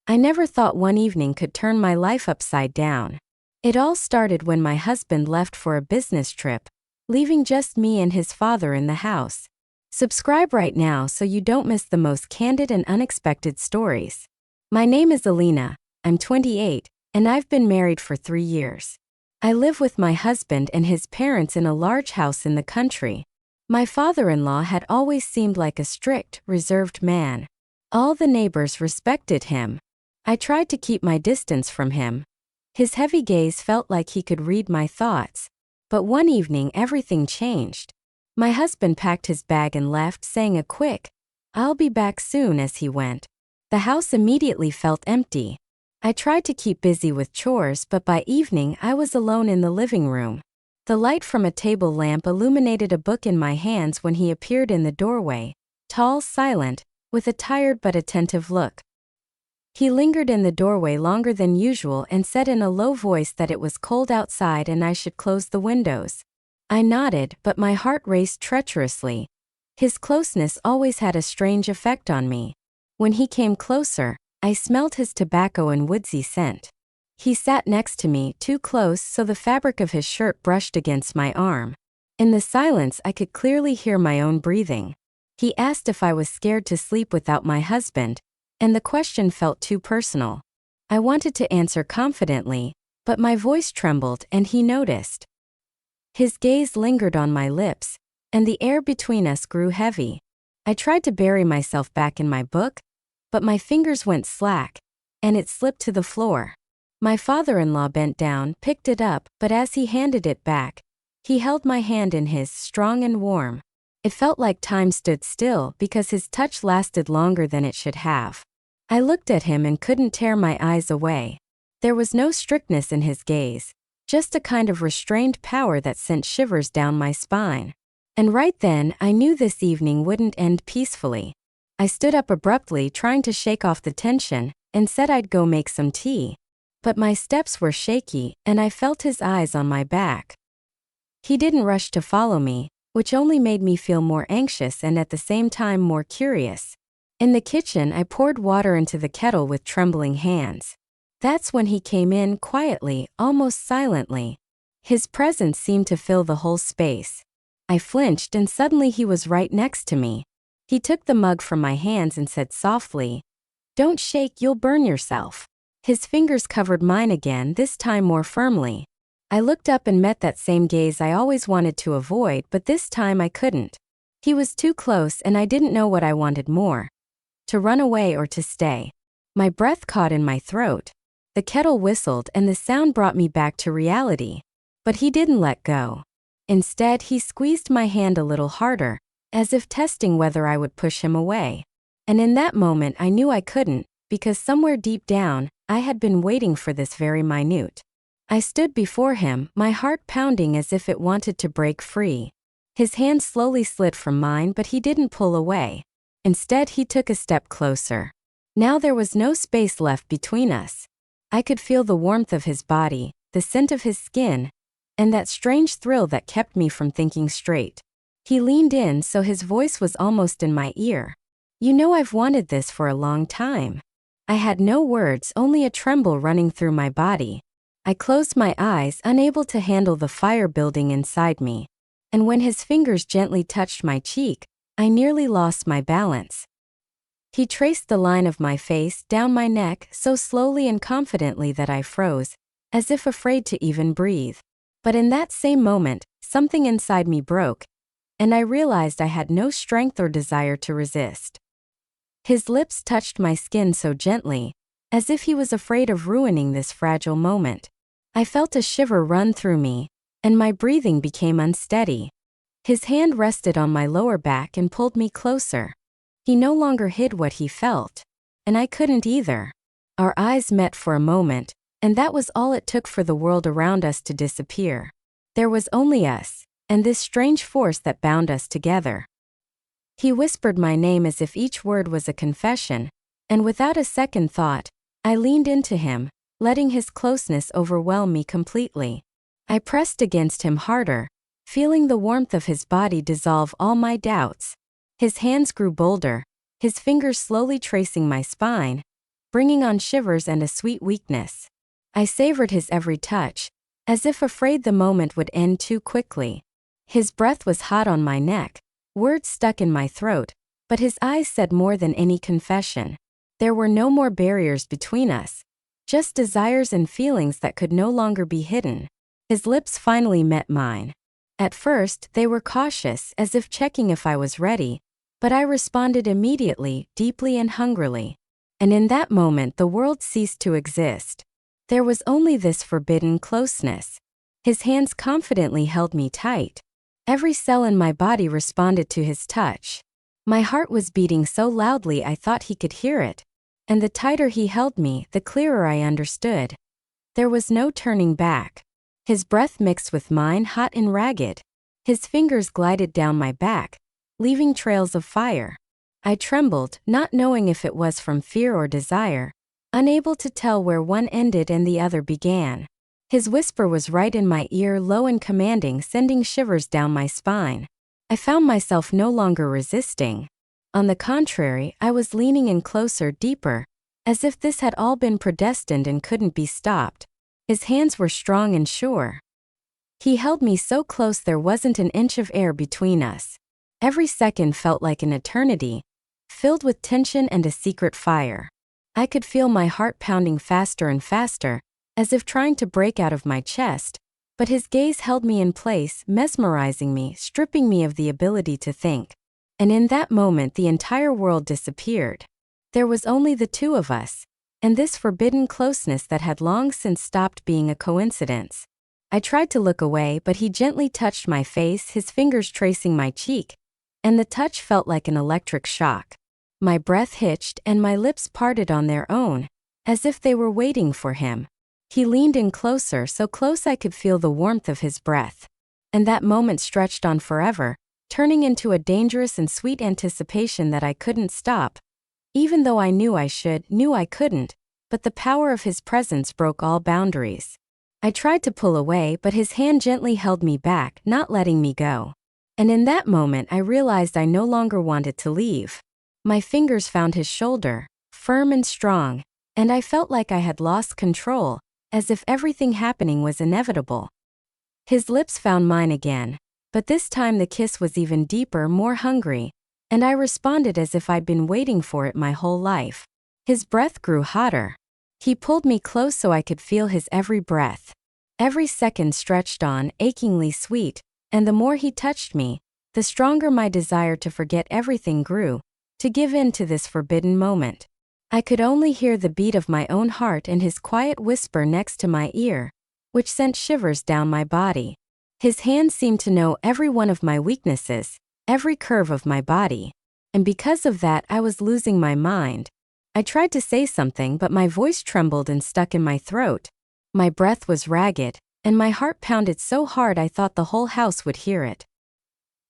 I never thought one evening could turn my life upside down. It all started when my husband left for a business trip, leaving just me and his father in the house. Subscribe right now so you don't miss the most candid and unexpected stories. My name is Alina, I'm 28, and I've been married for 3 years. I live with my husband and his parents in a large house in the country. My father-in-law had always seemed like a strict, reserved man. All the neighbors respected him. I tried to keep my distance from him. His heavy gaze felt like he could read my thoughts. But one evening everything changed. My husband packed his bag and left, saying a quick, "I'll be back soon," as he went. The house immediately felt empty. I tried to keep busy with chores, but by evening I was alone in the living room. The light from a table lamp illuminated a book in my hands when he appeared in the doorway, tall, silent, with a tired but attentive look. He lingered in the doorway longer than usual and said in a low voice that it was cold outside and I should close the windows. I nodded, but my heart raced treacherously. His closeness always had a strange effect on me. When he came closer, I smelled his tobacco and woodsy scent. He sat next to me, too close so the fabric of his shirt brushed against my arm. In the silence I could clearly hear my own breathing. He asked if I was scared to sleep without my husband, and the question felt too personal. I wanted to answer confidently, but my voice trembled and he noticed. His gaze lingered on my lips, and the air between us grew heavy. I tried to bury myself back in my book, but my fingers went slack, and it slipped to the floor. My father-in-law bent down, picked it up, but as he handed it back, he held my hand in his, strong and warm. It felt like time stood still because his touch lasted longer than it should have. I looked at him and couldn't tear my eyes away. There was no strictness in his gaze, just a kind of restrained power that sent shivers down my spine. And right then, I knew this evening wouldn't end peacefully. I stood up abruptly, trying to shake off the tension, and said I'd go make some tea. But my steps were shaky, and I felt his eyes on my back. He didn't rush to follow me, which only made me feel more anxious and at the same time more curious. In the kitchen, I poured water into the kettle with trembling hands. That's when he came in, quietly, almost silently. His presence seemed to fill the whole space. I flinched and suddenly he was right next to me. He took the mug from my hands and said softly, "Don't shake, you'll burn yourself." His fingers covered mine again, this time more firmly. I looked up and met that same gaze I always wanted to avoid, but this time I couldn't. He was too close and I didn't know what I wanted more. To run away or to stay. My breath caught in my throat. The kettle whistled and the sound brought me back to reality. But he didn't let go. Instead, he squeezed my hand a little harder, as if testing whether I would push him away. And in that moment I knew I couldn't, because somewhere deep down, I had been waiting for this very minute. I stood before him, my heart pounding as if it wanted to break free. His hand slowly slid from mine, but he didn't pull away. Instead, he took a step closer. Now there was no space left between us. I could feel the warmth of his body, the scent of his skin, and that strange thrill that kept me from thinking straight. He leaned in so his voice was almost in my ear. "You know I've wanted this for a long time." I had no words, only a tremble running through my body. I closed my eyes, unable to handle the fire building inside me. And when his fingers gently touched my cheek, I nearly lost my balance. He traced the line of my face down my neck so slowly and confidently that I froze, as if afraid to even breathe. But in that same moment, something inside me broke, and I realized I had no strength or desire to resist. His lips touched my skin so gently, as if he was afraid of ruining this fragile moment. I felt a shiver run through me, and my breathing became unsteady. His hand rested on my lower back and pulled me closer. He no longer hid what he felt, and I couldn't either. Our eyes met for a moment, and that was all it took for the world around us to disappear. There was only us, and this strange force that bound us together. He whispered my name as if each word was a confession, and without a second thought, I leaned into him, letting his closeness overwhelm me completely. I pressed against him harder, feeling the warmth of his body dissolve all my doubts. His hands grew bolder, his fingers slowly tracing my spine, bringing on shivers and a sweet weakness. I savored his every touch, as if afraid the moment would end too quickly. His breath was hot on my neck, words stuck in my throat, but his eyes said more than any confession. There were no more barriers between us, just desires and feelings that could no longer be hidden. His lips finally met mine. At first, they were cautious, as if checking if I was ready, but I responded immediately, deeply and hungrily. And in that moment the world ceased to exist. There was only this forbidden closeness. His hands confidently held me tight. Every cell in my body responded to his touch. My heart was beating so loudly I thought he could hear it. And the tighter he held me, the clearer I understood. There was no turning back. His breath mixed with mine, hot and ragged. His fingers glided down my back, leaving trails of fire. I trembled, not knowing if it was from fear or desire, unable to tell where one ended and the other began. His whisper was right in my ear, low and commanding, sending shivers down my spine. I found myself no longer resisting. On the contrary, I was leaning in closer, deeper, as if this had all been predestined and couldn't be stopped. His hands were strong and sure. He held me so close there wasn't an inch of air between us. Every second felt like an eternity, filled with tension and a secret fire. I could feel my heart pounding faster and faster, as if trying to break out of my chest, but his gaze held me in place, mesmerizing me, stripping me of the ability to think. And in that moment the entire world disappeared. There was only the two of us, and this forbidden closeness that had long since stopped being a coincidence. I tried to look away, but he gently touched my face, his fingers tracing my cheek, and the touch felt like an electric shock. My breath hitched and my lips parted on their own, as if they were waiting for him. He leaned in closer, so close I could feel the warmth of his breath. And that moment stretched on forever, turning into a dangerous and sweet anticipation that I couldn't stop. Even though I knew I should, knew I couldn't, but the power of his presence broke all boundaries. I tried to pull away, but his hand gently held me back, not letting me go. And in that moment I realized I no longer wanted to leave. My fingers found his shoulder, firm and strong, and I felt like I had lost control, as if everything happening was inevitable. His lips found mine again, but this time the kiss was even deeper, more hungry, and I responded as if I'd been waiting for it my whole life. His breath grew hotter. He pulled me close so I could feel his every breath. Every second stretched on, achingly sweet, and the more he touched me, the stronger my desire to forget everything grew, to give in to this forbidden moment. I could only hear the beat of my own heart and his quiet whisper next to my ear, which sent shivers down my body. His hand seemed to know every one of my weaknesses, every curve of my body. And because of that I was losing my mind. I tried to say something, but my voice trembled and stuck in my throat. My breath was ragged, and my heart pounded so hard I thought the whole house would hear it.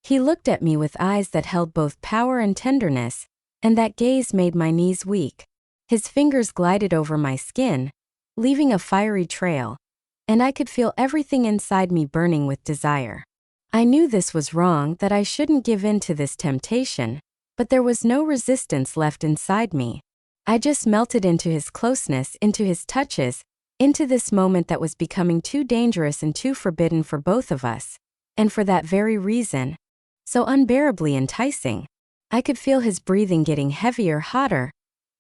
He looked at me with eyes that held both power and tenderness, and that gaze made my knees weak. His fingers glided over my skin, leaving a fiery trail, and I could feel everything inside me burning with desire. I knew this was wrong, that I shouldn't give in to this temptation, but there was no resistance left inside me. I just melted into his closeness, into his touches, into this moment that was becoming too dangerous and too forbidden for both of us, and for that very reason, so unbearably enticing. I could feel his breathing getting heavier, hotter.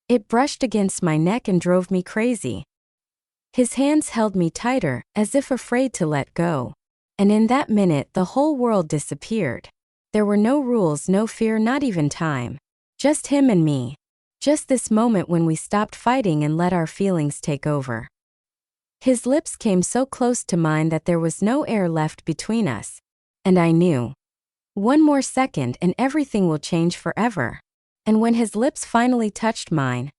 It brushed against my neck and drove me crazy. His hands held me tighter, as if afraid to let go. And in that minute the whole world disappeared. There were no rules, no fear, not even time. Just him and me. Just this moment when we stopped fighting and let our feelings take over. His lips came so close to mine that there was no air left between us. And I knew. One more second and everything will change forever. And when his lips finally touched mine,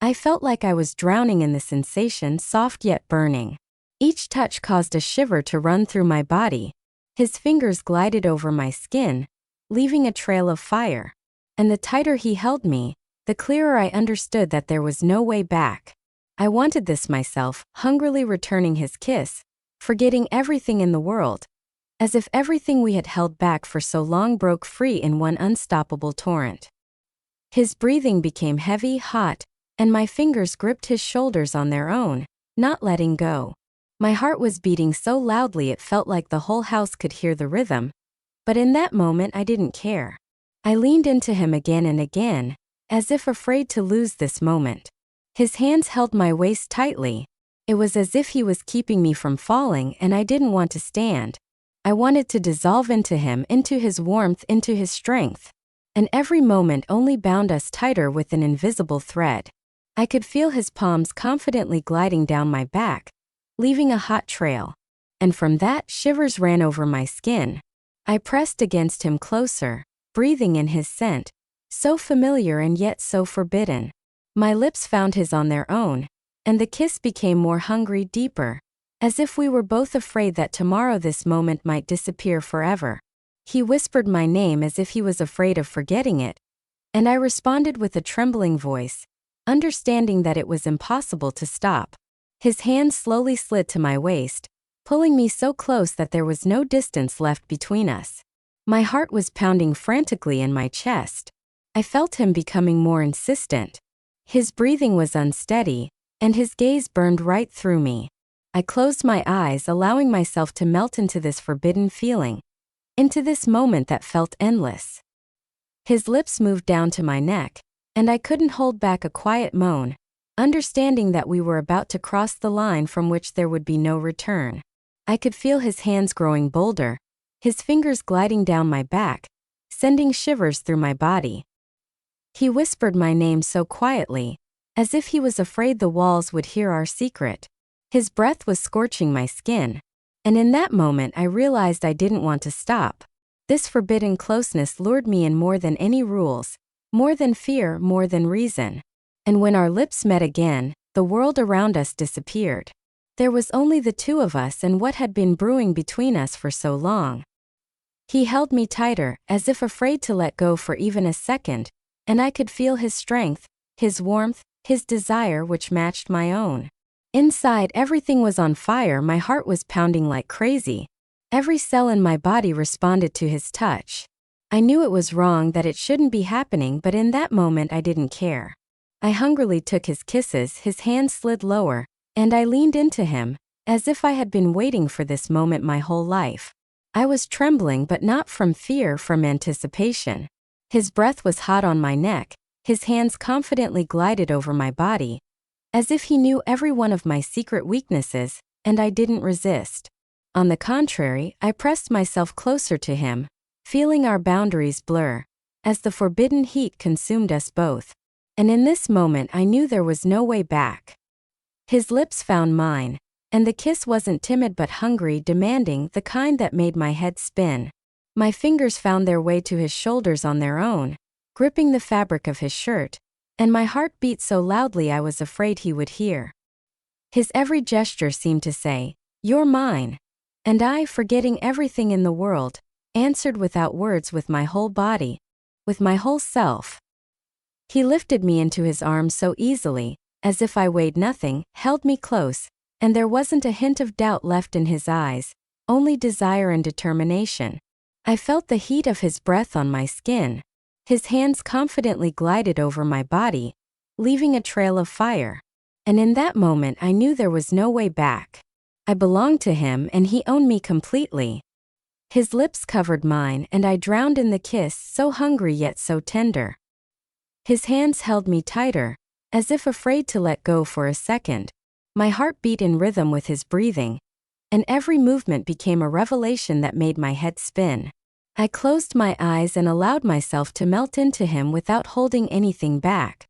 I felt like I was drowning in the sensation, soft yet burning. Each touch caused a shiver to run through my body. His fingers glided over my skin, leaving a trail of fire. And the tighter he held me, the clearer I understood that there was no way back. I wanted this myself, hungrily returning his kiss, forgetting everything in the world, as if everything we had held back for so long broke free in one unstoppable torrent. His breathing became heavy, hot, and my fingers gripped his shoulders on their own, not letting go. My heart was beating so loudly it felt like the whole house could hear the rhythm, but in that moment I didn't care. I leaned into him again and again, as if afraid to lose this moment. His hands held my waist tightly. It was as if he was keeping me from falling, and I didn't want to stand. I wanted to dissolve into him, into his warmth, into his strength. And every moment only bound us tighter with an invisible thread. I could feel his palms confidently gliding down my back, leaving a hot trail. And from that, shivers ran over my skin. I pressed against him closer, breathing in his scent, so familiar and yet so forbidden. My lips found his on their own, and the kiss became more hungry, deeper, as if we were both afraid that tomorrow this moment might disappear forever. He whispered my name as if he was afraid of forgetting it, and I responded with a trembling voice, understanding that it was impossible to stop. His hand slowly slid to my waist, pulling me so close that there was no distance left between us. My heart was pounding frantically in my chest. I felt him becoming more insistent. His breathing was unsteady, and his gaze burned right through me. I closed my eyes, allowing myself to melt into this forbidden feeling, into this moment that felt endless. His lips moved down to my neck, and I couldn't hold back a quiet moan, understanding that we were about to cross the line from which there would be no return. I could feel his hands growing bolder, his fingers gliding down my back, sending shivers through my body. He whispered my name so quietly, as if he was afraid the walls would hear our secret. His breath was scorching my skin, and in that moment I realized I didn't want to stop. This forbidden closeness lured me in more than any rules, more than fear, more than reason. And when our lips met again, the world around us disappeared. There was only the two of us and what had been brewing between us for so long. He held me tighter, as if afraid to let go for even a second, and I could feel his strength, his warmth, his desire which matched my own. Inside, everything was on fire. My heart was pounding like crazy. Every cell in my body responded to his touch. I knew it was wrong, that it shouldn't be happening, but in that moment I didn't care. I hungrily took his kisses, his hands slid lower, and I leaned into him, as if I had been waiting for this moment my whole life. I was trembling, but not from fear, from anticipation. His breath was hot on my neck, his hands confidently glided over my body, as if he knew every one of my secret weaknesses, and I didn't resist. On the contrary, I pressed myself closer to him, feeling our boundaries blur, as the forbidden heat consumed us both. And in this moment I knew there was no way back. His lips found mine, and the kiss wasn't timid but hungry, demanding, the kind that made my head spin. My fingers found their way to his shoulders on their own, gripping the fabric of his shirt, and my heart beat so loudly I was afraid he would hear. His every gesture seemed to say, "You're mine." And I, forgetting everything in the world, answered without words, with my whole body, with my whole self. He lifted me into his arms so easily, as if I weighed nothing, held me close, and there wasn't a hint of doubt left in his eyes, only desire and determination. I felt the heat of his breath on my skin. His hands confidently glided over my body, leaving a trail of fire. And in that moment I knew there was no way back. I belonged to him and he owned me completely. His lips covered mine and I drowned in the kiss, so hungry yet so tender. His hands held me tighter, as if afraid to let go for a second. My heart beat in rhythm with his breathing, and every movement became a revelation that made my head spin. I closed my eyes and allowed myself to melt into him without holding anything back.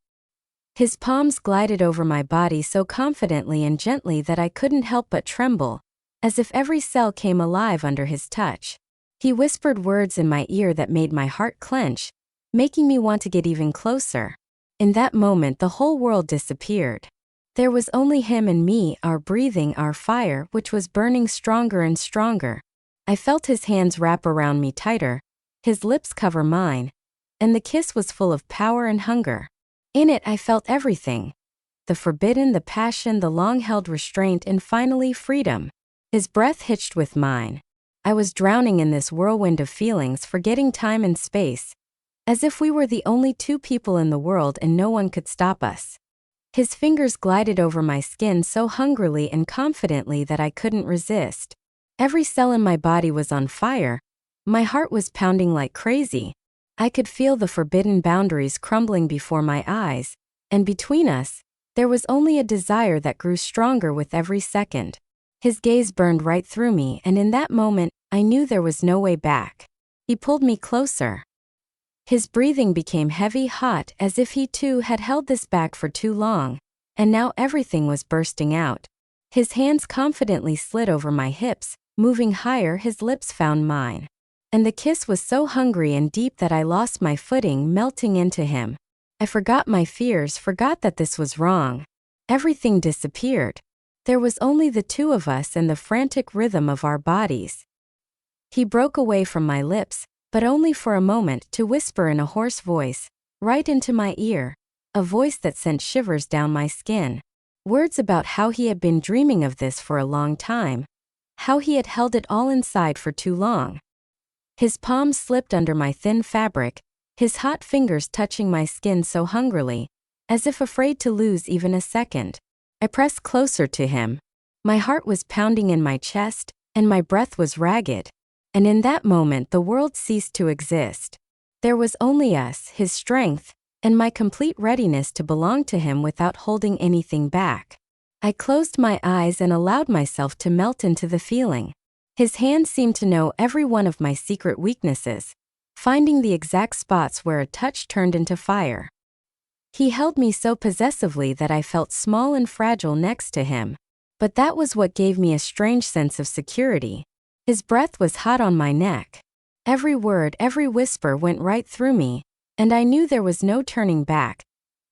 His palms glided over my body so confidently and gently that I couldn't help but tremble, as if every cell came alive under his touch. He whispered words in my ear that made my heart clench, making me want to get even closer. In that moment the whole world disappeared. There was only him and me, our breathing, our fire, which was burning stronger and stronger. I felt his hands wrap around me tighter, his lips cover mine, and the kiss was full of power and hunger. In it I felt everything. The forbidden, the passion, the long-held restraint, and finally freedom. His breath hitched with mine. I was drowning in this whirlwind of feelings, forgetting time and space, as if we were the only two people in the world and no one could stop us. His fingers glided over my skin so hungrily and confidently that I couldn't resist. Every cell in my body was on fire. My heart was pounding like crazy. I could feel the forbidden boundaries crumbling before my eyes, and between us, there was only a desire that grew stronger with every second. His gaze burned right through me, and in that moment, I knew there was no way back. He pulled me closer. His breathing became heavy, hot, as if he too had held this back for too long, and now everything was bursting out. His hands confidently slid over my hips, moving higher. His lips found mine. And the kiss was so hungry and deep that I lost my footing, melting into him. I forgot my fears, forgot that this was wrong. Everything disappeared. There was only the two of us and the frantic rhythm of our bodies. He broke away from my lips, but only for a moment, to whisper in a hoarse voice, right into my ear, a voice that sent shivers down my skin. Words about how he had been dreaming of this for a long time, how he had held it all inside for too long. His palms slipped under my thin fabric, his hot fingers touching my skin so hungrily, as if afraid to lose even a second. I pressed closer to him. My heart was pounding in my chest, and my breath was ragged. And in that moment the world ceased to exist. There was only us, his strength, and my complete readiness to belong to him without holding anything back. I closed my eyes and allowed myself to melt into the feeling. His hands seemed to know every one of my secret weaknesses, finding the exact spots where a touch turned into fire. He held me so possessively that I felt small and fragile next to him. But that was what gave me a strange sense of security. His breath was hot on my neck. Every word, every whisper went right through me, and I knew there was no turning back,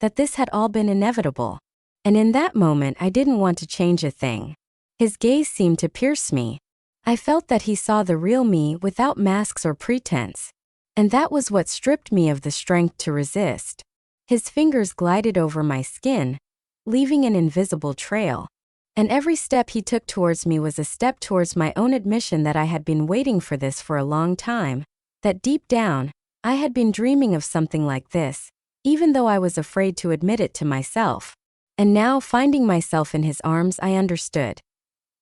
that this had all been inevitable. And in that moment I didn't want to change a thing. His gaze seemed to pierce me. I felt that he saw the real me without masks or pretense. And that was what stripped me of the strength to resist. His fingers glided over my skin, leaving an invisible trail. And every step he took towards me was a step towards my own admission that I had been waiting for this for a long time, that deep down, I had been dreaming of something like this, even though I was afraid to admit it to myself. And now, finding myself in his arms, I understood.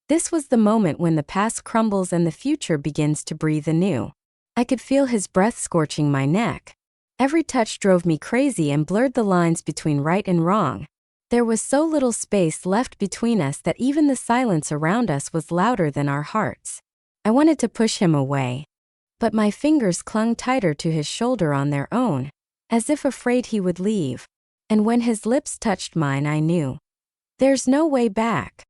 This was the moment when the past crumbles and the future begins to breathe anew. I could feel his breath scorching my neck. Every touch drove me crazy and blurred the lines between right and wrong. There was so little space left between us that even the silence around us was louder than our hearts. I wanted to push him away, but my fingers clung tighter to his shoulder on their own, as if afraid he would leave. And when his lips touched mine, I knew. There's no way back.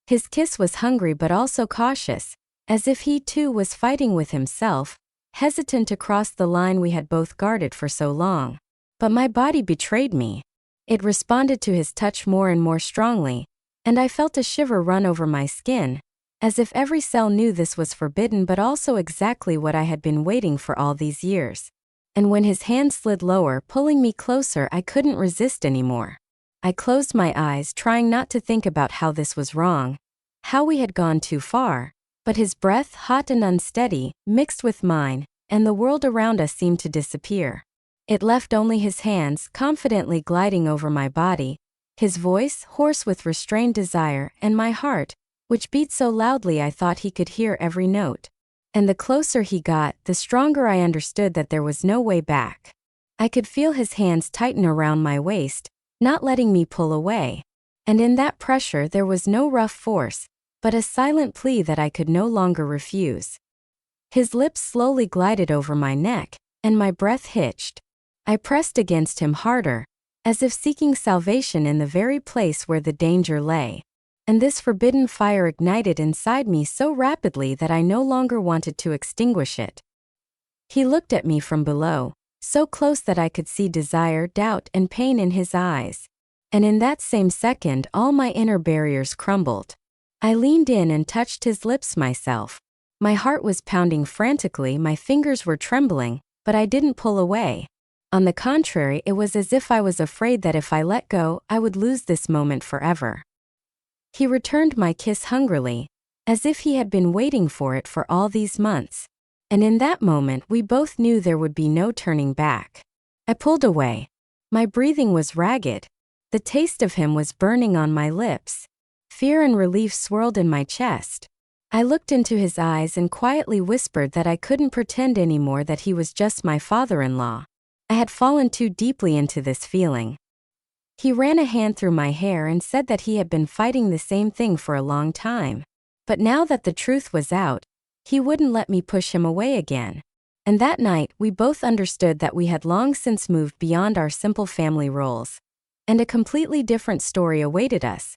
His kiss was hungry but also cautious, as if he too was fighting with himself, hesitant to cross the line we had both guarded for so long. But my body betrayed me. It responded to his touch more and more strongly, and I felt a shiver run over my skin, as if every cell knew this was forbidden but also exactly what I had been waiting for all these years. And when his hand slid lower, pulling me closer, I couldn't resist anymore. I closed my eyes, trying not to think about how this was wrong, how we had gone too far. But his breath, hot and unsteady, mixed with mine, and the world around us seemed to disappear. It left only his hands, confidently gliding over my body, his voice, hoarse with restrained desire, and my heart, which beat so loudly I thought he could hear every note. And the closer he got, the stronger I understood that there was no way back. I could feel his hands tighten around my waist, not letting me pull away. And in that pressure there was no rough force, but a silent plea that I could no longer refuse. His lips slowly glided over my neck, and my breath hitched. I pressed against him harder, as if seeking salvation in the very place where the danger lay. And this forbidden fire ignited inside me so rapidly that I no longer wanted to extinguish it. He looked at me from below, so close that I could see desire, doubt, and pain in his eyes. And in that same second, all my inner barriers crumbled. I leaned in and touched his lips myself. My heart was pounding frantically, my fingers were trembling, but I didn't pull away. On the contrary, it was as if I was afraid that if I let go, I would lose this moment forever. He returned my kiss hungrily, as if he had been waiting for it for all these months. And in that moment we both knew there would be no turning back. I pulled away. My breathing was ragged. The taste of him was burning on my lips. Fear and relief swirled in my chest. I looked into his eyes and quietly whispered that I couldn't pretend anymore that he was just my father-in-law. I had fallen too deeply into this feeling. He ran a hand through my hair and said that he had been fighting the same thing for a long time. But now that the truth was out, he wouldn't let me push him away again. And that night, we both understood that we had long since moved beyond our simple family roles. And a completely different story awaited us.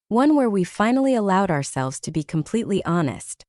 One where we finally allowed ourselves to be completely honest.